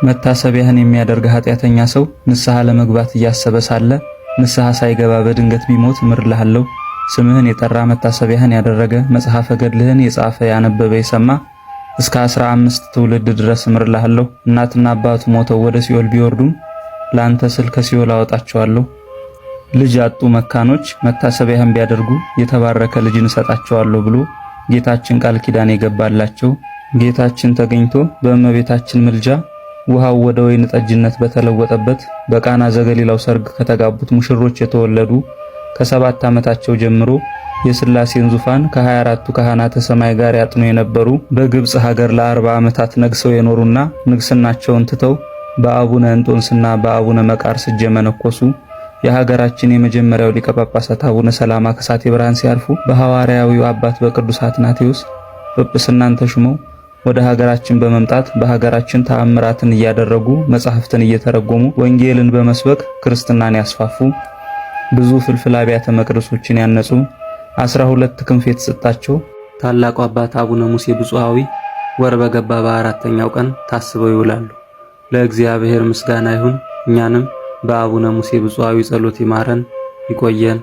መታሰቢያህን የሚያደርግ ኃጢአተኛ ሰው ንስሐ ለመግባት እያሰበ ሳለ ንስሐ ሳይገባ በድንገት ቢሞት እምርልሃለሁ። ስምህን የጠራ መታሰቢያህን ያደረገ መጽሐፈ ገድልህን የጻፈ ያነበበ የሰማ እስከ 15 ትውልድ ድረስ እምርልሃለሁ። እናትና አባቱ ሞተው ወደ ሲኦል ቢወርዱም ላንተ ስል ከሲኦል አወጣቸዋለሁ። ልጅ ያጡ መካኖች መታሰቢያህን ቢያደርጉ የተባረከ ልጅን እሰጣቸዋለሁ ብሎ ጌታችን ቃል ኪዳን የገባላቸው ጌታችን ተገኝቶ በእመቤታችን ምልጃ ውሃው ወደ ወይን ጠጅነት በተለወጠበት በቃና ዘገሊላው ሰርግ ከተጋቡት ሙሽሮች የተወለዱ ከ7 ዓመታቸው ጀምሮ የሥላሴን ዙፋን ከ24ቱ ካህናተ ሰማይ ጋር ያጥኑ የነበሩ በግብጽ ሀገር ለ40 ዓመታት ነግሰው የኖሩና ንግስናቸውን ትተው በአቡነ እንጦንስና በአቡነ መቃርስ እጀ መነኮሱ የሀገራችን የመጀመሪያው ሊቀ ጳጳሳት አቡነ ሰላማ ከሳቴ ብርሃን ሲያልፉ በሐዋርያዊው አባት በቅዱስ አትናቴዎስ ጵጵስናን ተሹመው ወደ ሀገራችን በመምጣት በሀገራችን ተአምራትን እያደረጉ መጻሕፍትን እየተረጎሙ ወንጌልን በመስበክ ክርስትናን ያስፋፉ ብዙ ፍልፍል አብያተ መቅደሶችን ያነጹ 12 ክንፍ የተሰጣቸው ታላቁ አባት አቡነ ሙሴ ብፁዓዊ ወር በገባ በአራተኛው ቀን ታስበው ይውላሉ። ለእግዚአብሔር ምስጋና ይሁን። እኛንም በአቡነ ሙሴ ብፁዓዊ ጸሎት ይማረን ይቆየን።